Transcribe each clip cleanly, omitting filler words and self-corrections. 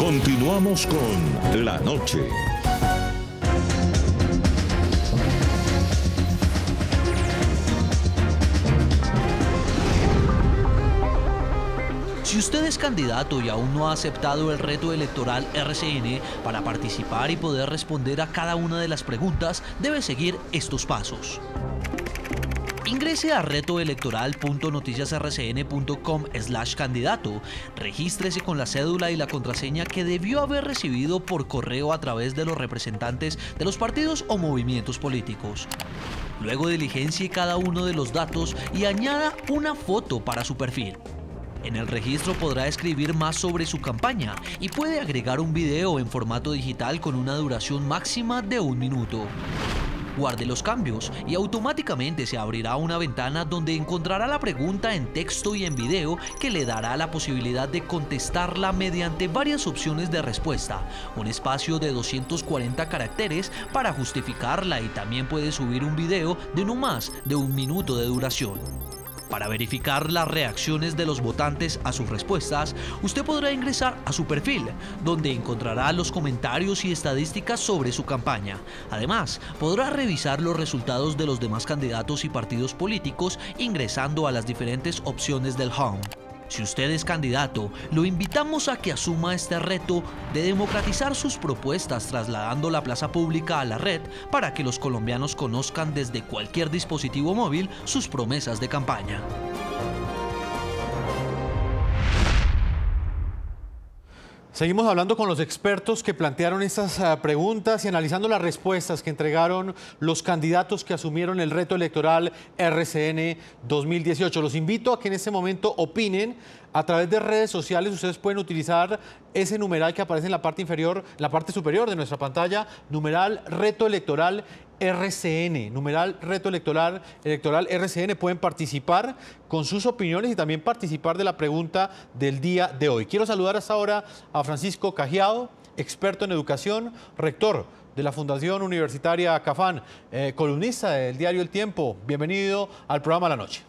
Continuamos con La Noche. Si usted es candidato y aún no ha aceptado el reto electoral RCN, para participar y poder responder a cada una de las preguntas, debe seguir estos pasos. Ingrese a retoelectoral.noticiasrcn.com/candidato. Regístrese con la cédula y la contraseña que debió haber recibido por correo a través de los representantes de los partidos o movimientos políticos. Luego diligencie cada uno de los datos y añada una foto para su perfil. En el registro podrá escribir más sobre su campaña y puede agregar un video en formato digital con una duración máxima de 1 minuto. Guarde los cambios y automáticamente se abrirá una ventana donde encontrará la pregunta en texto y en video que le dará la posibilidad de contestarla mediante varias opciones de respuesta, un espacio de 240 caracteres para justificarla y también puede subir un video de no más de 1 minuto de duración. Para verificar las reacciones de los votantes a sus respuestas, usted podrá ingresar a su perfil, donde encontrará los comentarios y estadísticas sobre su campaña. Además, podrá revisar los resultados de los demás candidatos y partidos políticos ingresando a las diferentes opciones del Home. Si usted es candidato, lo invitamos a que asuma este reto de democratizar sus propuestas trasladando la plaza pública a la red para que los colombianos conozcan desde cualquier dispositivo móvil sus promesas de campaña. Seguimos hablando con los expertos que plantearon estas preguntas y analizando las respuestas que entregaron los candidatos que asumieron el reto electoral RCN 2018. Los invito a que en este momento opinen a través de redes sociales. Ustedes pueden utilizar ese numeral que aparece en la parte inferior, la parte superior de nuestra pantalla, numeral reto electoral RCN, numeral reto electoral RCN. Pueden participar con sus opiniones y también participar de la pregunta del día de hoy. Quiero saludar hasta ahora a Francisco Cajiao, experto en educación, rector de la Fundación Universitaria Cafán, columnista del diario El Tiempo. Bienvenido al programa La Noche.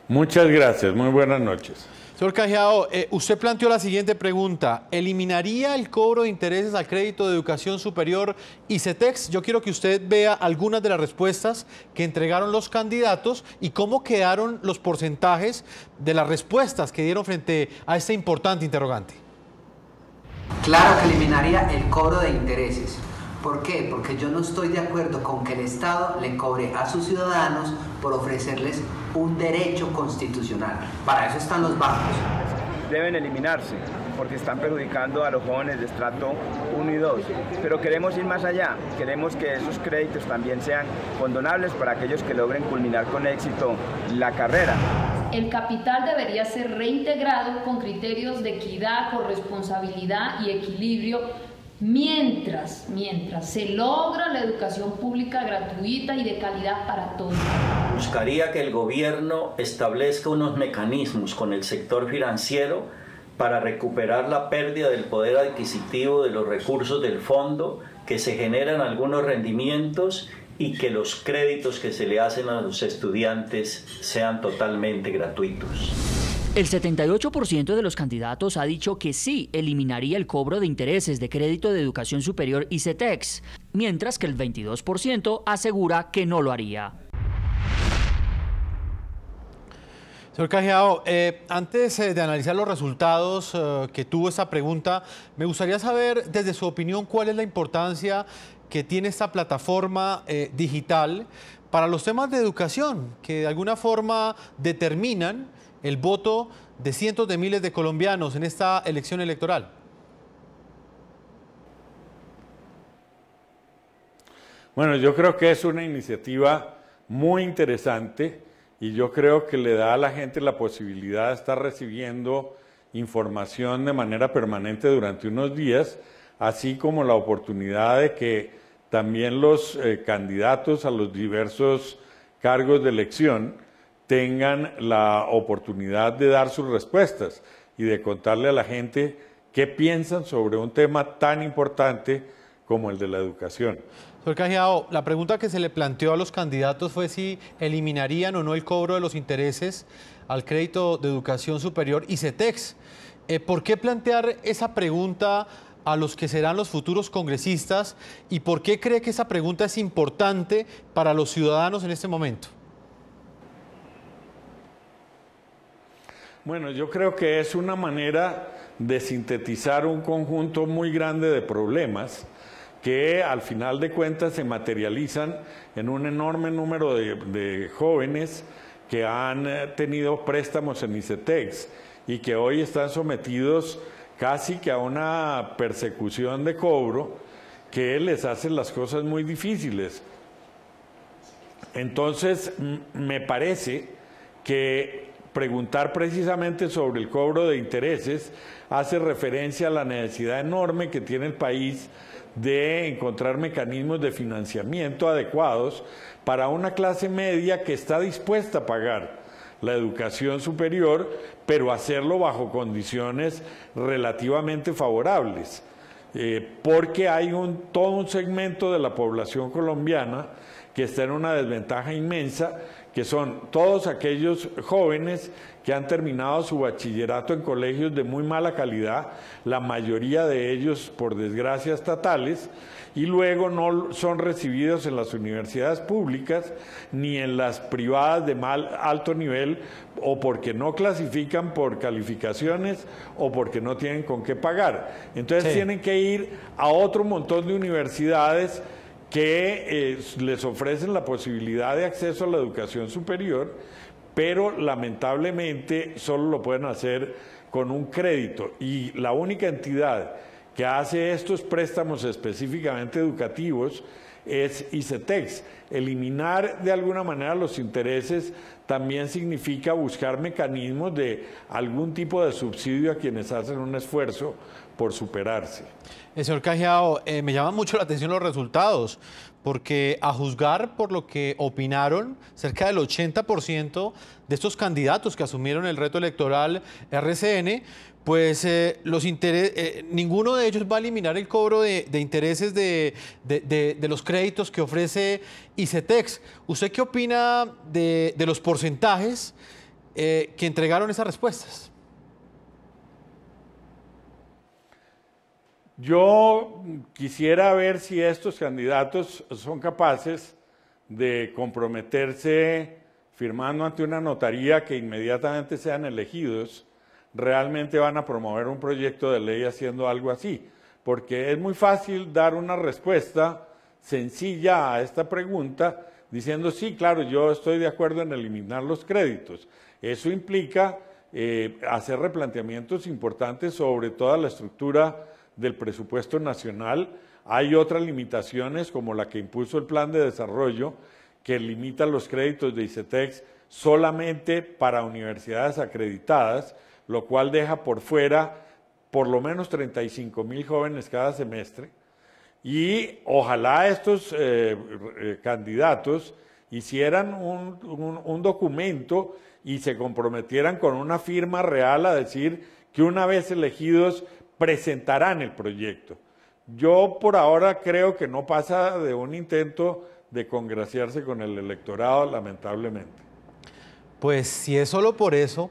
Muchas gracias, muy buenas noches. Señor Cajiao, usted planteó la siguiente pregunta: ¿eliminaría el cobro de intereses al crédito de educación superior ICETEX? Yo quiero que usted vea algunas de las respuestas que entregaron los candidatos y cómo quedaron los porcentajes de las respuestas que dieron frente a este importante interrogante. Claro que eliminaría el cobro de intereses. ¿Por qué? Porque yo no estoy de acuerdo con que el Estado le cobre a sus ciudadanos por ofrecerles un derecho constitucional. Para eso están los bancos. Deben eliminarse porque están perjudicando a los jóvenes de estrato 1 y 2. Pero queremos ir más allá. Queremos que esos créditos también sean condonables para aquellos que logren culminar con éxito la carrera. El capital debería ser reintegrado con criterios de equidad, corresponsabilidad y equilibrio mientras se logra la educación pública gratuita y de calidad para todos. Buscaría que el gobierno establezca unos mecanismos con el sector financiero para recuperar la pérdida del poder adquisitivo de los recursos del fondo, que se generan algunos rendimientos y que los créditos que se le hacen a los estudiantes sean totalmente gratuitos. El 78% de los candidatos ha dicho que sí eliminaría el cobro de intereses de crédito de educación superior ICETEX, mientras que el 22% asegura que no lo haría. Señor Cajiao, antes de analizar los resultados que tuvo esta pregunta, me gustaría saber desde su opinión cuál es la importancia que tiene esta plataforma digital para los temas de educación, que de alguna forma determinan el voto de cientos de miles de colombianos en esta elección electoral. Bueno, yo creo que es una iniciativa muy interesante y yo creo que le da a la gente la posibilidad de estar recibiendo información de manera permanente durante unos días, así como la oportunidad de que también los candidatos a los diversos cargos de elección tengan la oportunidad de dar sus respuestas y de contarle a la gente qué piensan sobre un tema tan importante como el de la educación. Señor Cajiao, la pregunta que se le planteó a los candidatos fue si eliminarían o no el cobro de los intereses al crédito de educación superior ICETEX. ¿Por qué plantear esa pregunta a los que serán los futuros congresistas y por qué cree que esa pregunta es importante para los ciudadanos en este momento? Bueno, yo creo que es una manera de sintetizar un conjunto muy grande de problemas que al final de cuentas se materializan en un enorme número de jóvenes que han tenido préstamos en ICETEX y que hoy están sometidos casi que a una persecución de cobro que les hace las cosas muy difíciles. Entonces, me parece que preguntar precisamente sobre el cobro de intereses hace referencia a la necesidad enorme que tiene el país de encontrar mecanismos de financiamiento adecuados para una clase media que está dispuesta a pagar la educación superior, pero hacerlo bajo condiciones relativamente favorables, porque hay todo un segmento de la población colombiana que está en una desventaja inmensa, que son todos aquellos jóvenes que han terminado su bachillerato en colegios de muy mala calidad, la mayoría de ellos por desgracia estatales, y luego no son recibidos en las universidades públicas ni en las privadas de alto nivel, o porque no clasifican por calificaciones o porque no tienen con qué pagar. Entonces tienen que ir a otro montón de universidades que les ofrecen la posibilidad de acceso a la educación superior, pero lamentablemente solo lo pueden hacer con un crédito, y la única entidad que hace estos préstamos específicamente educativos es ICETEX. Eliminar de alguna manera los intereses también significa buscar mecanismos de algún tipo de subsidio a quienes hacen un esfuerzo por superarse. Señor Cajiao, me llaman mucho la atención los resultados, porque a juzgar por lo que opinaron, cerca del 80% de estos candidatos que asumieron el reto electoral RCN, pues ninguno de ellos va a eliminar el cobro de intereses de los créditos que ofrece ICETEX. ¿Usted qué opina de los porcentajes que entregaron esas respuestas? Yo quisiera ver si estos candidatos son capaces de comprometerse firmando ante una notaría que inmediatamente sean elegidos, realmente van a promover un proyecto de ley haciendo algo así, porque es muy fácil dar una respuesta sencilla a esta pregunta diciendo sí, claro, yo estoy de acuerdo en eliminar los créditos. Eso implica hacer replanteamientos importantes sobre toda la estructura del presupuesto nacional. Hay otras limitaciones como la que impuso el Plan de Desarrollo, que limita los créditos de ICETEX solamente para universidades acreditadas, lo cual deja por fuera por lo menos 35,000 jóvenes cada semestre. Y ojalá estos candidatos hicieran un documento y se comprometieran con una firma real a decir que una vez elegidos presentarán el proyecto. Yo por ahora creo que no pasa de un intento de congraciarse con el electorado, lamentablemente. Pues si es solo por eso,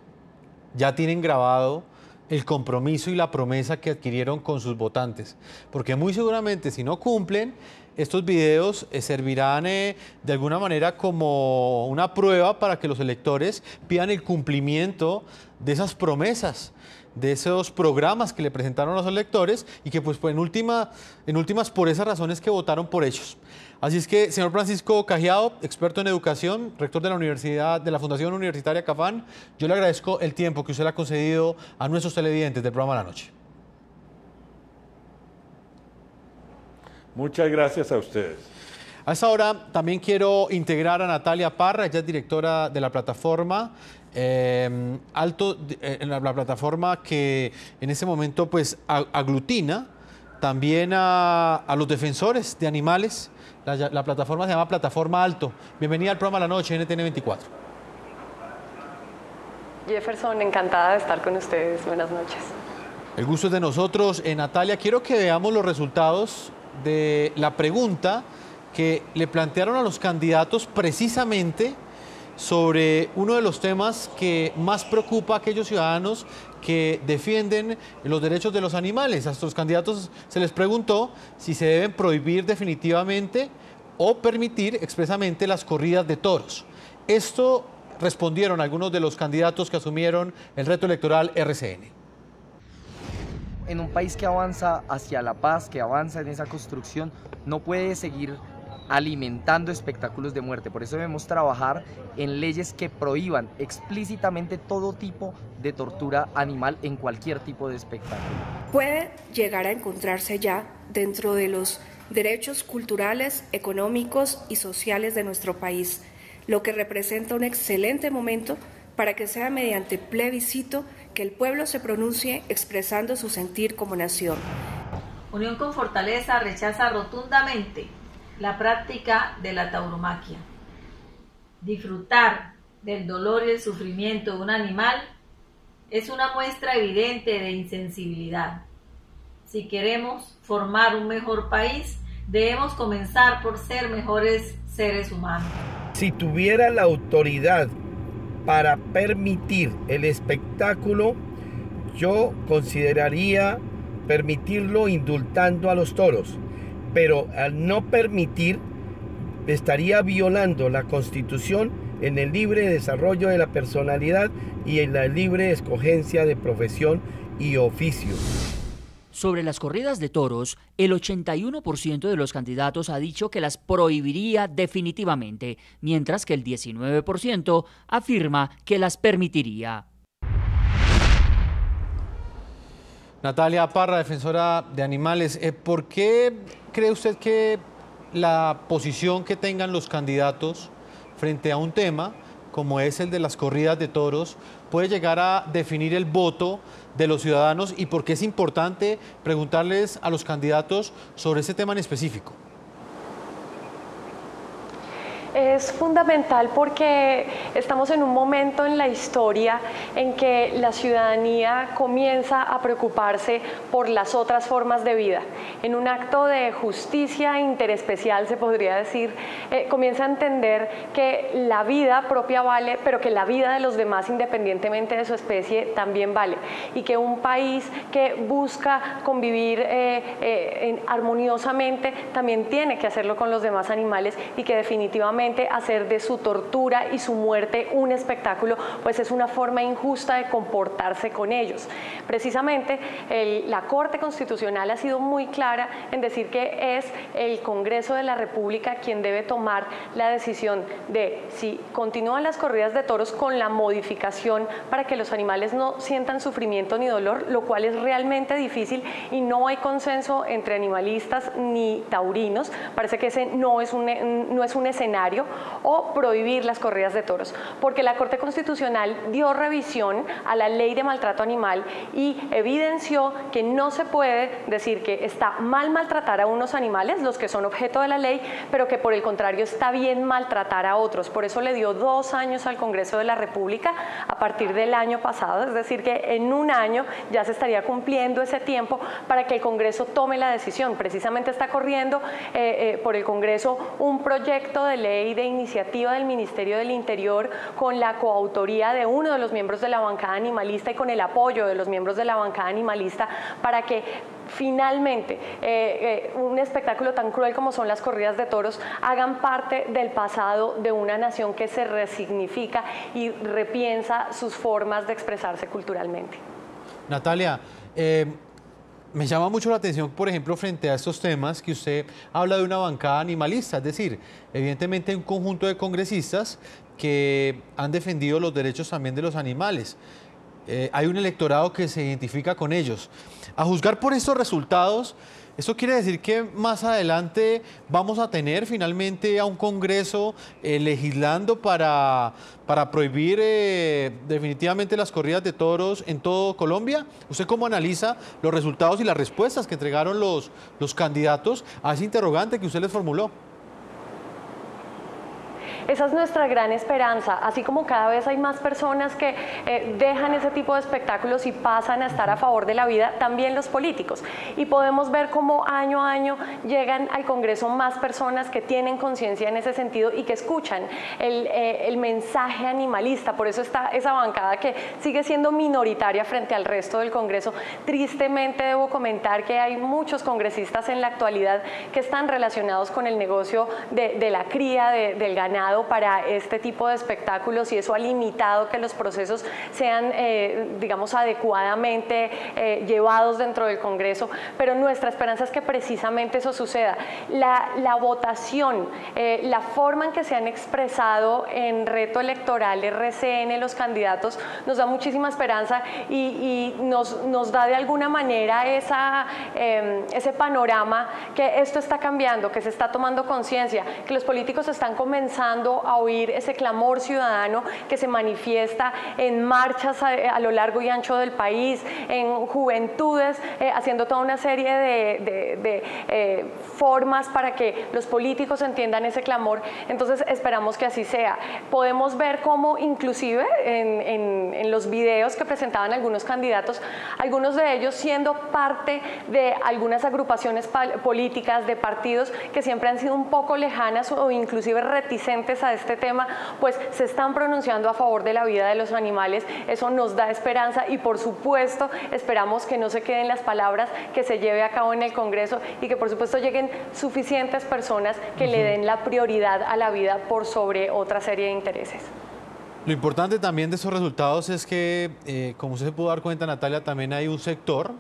ya tienen grabado el compromiso y la promesa que adquirieron con sus votantes, porque muy seguramente si no cumplen, estos videos servirán de alguna manera como una prueba para que los electores pidan el cumplimiento de esas promesas, de esos programas que le presentaron a los electores y que pues en últimas por esas razones que votaron por ellos. Así es que, señor Francisco Cajiao, experto en educación, rector de la Fundación Universitaria Cafán, yo le agradezco el tiempo que usted le ha concedido a nuestros televidentes del programa La Noche. Muchas gracias a ustedes. A esta hora también quiero integrar a Natalia Parra, ella es directora de la plataforma la plataforma que en este momento pues aglutina también a los defensores de animales. La plataforma se llama Plataforma Alto. Bienvenida al programa La Noche, NTN 24. Jefferson, encantada de estar con ustedes. Buenas noches. El gusto es de nosotros. Natalia, quiero que veamos los resultados de la pregunta que le plantearon a los candidatos precisamente sobre uno de los temas que más preocupa a aquellos ciudadanos que defienden los derechos de los animales. A estos candidatos se les preguntó si se deben prohibir definitivamente o permitir expresamente las corridas de toros. Esto respondieron algunos de los candidatos que asumieron el reto electoral RCN. En un país que avanza hacia la paz, que avanza en esa construcción, no puede seguir alimentando espectáculos de muerte. Por eso debemos trabajar en leyes que prohíban explícitamente todo tipo de tortura animal en cualquier tipo de espectáculo. Puede llegar a encontrarse ya dentro de los derechos culturales, económicos y sociales de nuestro país, lo que representa un excelente momento para que sea mediante plebiscito que el pueblo se pronuncie expresando su sentir como nación. Unión con Fortaleza rechaza rotundamente la práctica de la tauromaquia. Disfrutar del dolor y el sufrimiento de un animal es una muestra evidente de insensibilidad. Si queremos formar un mejor país, debemos comenzar por ser mejores seres humanos. Si tuviera la autoridad para permitir el espectáculo, yo consideraría permitirlo indultando a los toros, pero al no permitir, estaría violando la Constitución en el libre desarrollo de la personalidad y en la libre escogencia de profesión y oficio. Sobre las corridas de toros, el 81% de los candidatos ha dicho que las prohibiría definitivamente, mientras que el 19% afirma que las permitiría. Natalia Parra, defensora de animales, ¿por qué cree usted que la posición que tengan los candidatos frente a un tema como es el de las corridas de toros puede llegar a definir el voto de los ciudadanos y por qué es importante preguntarles a los candidatos sobre ese tema en específico? Es fundamental porque estamos en un momento en la historia en que la ciudadanía comienza a preocuparse por las otras formas de vida. En un acto de justicia interespecial, se podría decir, comienza a entender que la vida propia vale, pero que la vida de los demás, independientemente de su especie, también vale. Y que un país que busca convivir armoniosamente también tiene que hacerlo con los demás animales y que definitivamente hacer de su tortura y su muerte un espectáculo, pues es una forma injusta de comportarse con ellos. Precisamente la Corte Constitucional ha sido muy clara en decir que es el Congreso de la República quien debe tomar la decisión de si continúan las corridas de toros con la modificación para que los animales no sientan sufrimiento ni dolor, lo cual es realmente difícil y no hay consenso entre animalistas ni taurinos. Parece que ese no es un escenario, o prohibir las corridas de toros, porque la Corte Constitucional dio revisión a la ley de maltrato animal y evidenció que no se puede decir que está mal maltratar a unos animales, los que son objeto de la ley, pero que por el contrario está bien maltratar a otros. Por eso le dio 2 años al Congreso de la República a partir del año pasado, es decir que en un año ya se estaría cumpliendo ese tiempo para que el Congreso tome la decisión. Precisamente está corriendo por el Congreso un proyecto de ley de iniciativa del Ministerio del Interior con la coautoría de uno de los miembros de la bancada animalista y con el apoyo de los miembros de la bancada animalista para que finalmente un espectáculo tan cruel como son las corridas de toros hagan parte del pasado de una nación que se resignifica y repiensa sus formas de expresarse culturalmente. Natalia, me llama mucho la atención, por ejemplo, frente a estos temas que usted habla de una bancada animalista, es decir, evidentemente un conjunto de congresistas que han defendido los derechos también de los animales. Hay un electorado que se identifica con ellos. A juzgar por estos resultados, ¿esto quiere decir que más adelante vamos a tener finalmente a un Congreso legislando para prohibir definitivamente las corridas de toros en todo Colombia? ¿Usted cómo analiza los resultados y las respuestas que entregaron los candidatos a ese interrogante que usted les formuló? Esa es nuestra gran esperanza, así como cada vez hay más personas que dejan ese tipo de espectáculos y pasan a estar a favor de la vida, también los políticos. Y podemos ver cómo año a año llegan al Congreso más personas que tienen conciencia en ese sentido y que escuchan el mensaje animalista. Por eso está esa bancada que sigue siendo minoritaria frente al resto del Congreso. Tristemente debo comentar que hay muchos congresistas en la actualidad que están relacionados con el negocio de la cría del ganado para este tipo de espectáculos, y eso ha limitado que los procesos sean, digamos, adecuadamente llevados dentro del Congreso. Pero nuestra esperanza es que precisamente eso suceda. La votación, la forma en que se han expresado en Reto Electoral RCN los candidatos nos da muchísima esperanza y nos da de alguna manera ese panorama que esto está cambiando, que se está tomando conciencia, que los políticos están comenzando a oír ese clamor ciudadano que se manifiesta en marchas a lo largo y ancho del país, en juventudes, haciendo toda una serie de formas para que los políticos entiendan ese clamor. Entonces esperamos que así sea. Podemos ver cómo inclusive en los videos que presentaban algunos candidatos, algunos de ellos siendo parte de algunas agrupaciones políticas, de partidos que siempre han sido un poco lejanas o inclusive reticentes a este tema, pues se están pronunciando a favor de la vida de los animales. Eso nos da esperanza y por supuesto esperamos que no se queden las palabras, que se lleve a cabo en el Congreso y que por supuesto lleguen suficientes personas que le den la prioridad a la vida por sobre otra serie de intereses. Lo importante también de esos resultados es que, como usted se pudo dar cuenta, Natalia, también hay un sector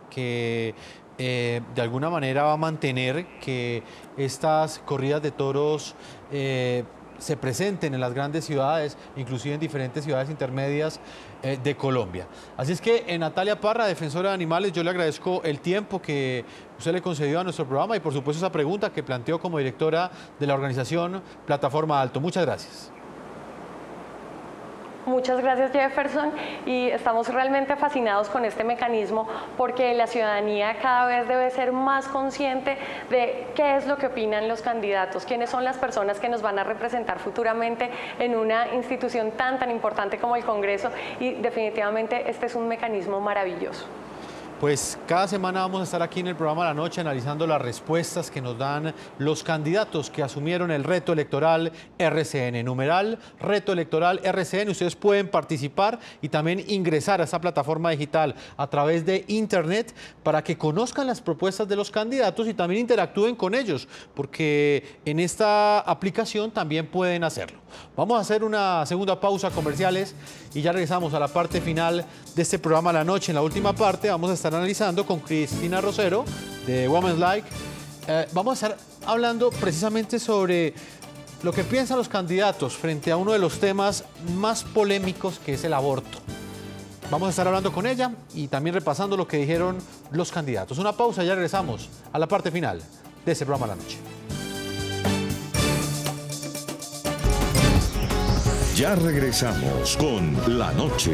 que de alguna manera va a mantener que estas corridas de toros se presenten en las grandes ciudades, inclusive en diferentes ciudades intermedias de Colombia. Así es que, Natalia Parra, defensora de animales, yo le agradezco el tiempo que usted le concedió a nuestro programa y por supuesto esa pregunta que planteó como directora de la organización Plataforma Alto. Muchas gracias. Muchas gracias, Jefferson, y estamos realmente fascinados con este mecanismo porque la ciudadanía cada vez debe ser más consciente de qué es lo que opinan los candidatos, quiénes son las personas que nos van a representar futuramente en una institución tan importante como el Congreso, y definitivamente este es un mecanismo maravilloso. Pues cada semana vamos a estar aquí en el programa La Noche analizando las respuestas que nos dan los candidatos que asumieron el reto electoral RCN. Numeral Reto Electoral RCN. Ustedes pueden participar y también ingresar a esa plataforma digital a través de internet para que conozcan las propuestas de los candidatos y también interactúen con ellos, porque en esta aplicación también pueden hacerlo. Vamos a hacer una segunda pausa comerciales y ya regresamos a la parte final de este programa La Noche. En la última parte vamos a estar analizando con Cristina Rosero de Women's Like. Vamos a estar hablando precisamente sobre lo que piensan los candidatos frente a uno de los temas más polémicos, que es el aborto. Vamos a estar hablando con ella y también repasando lo que dijeron los candidatos. Una pausa y ya regresamos a la parte final de este programa La Noche. Ya regresamos con La Noche.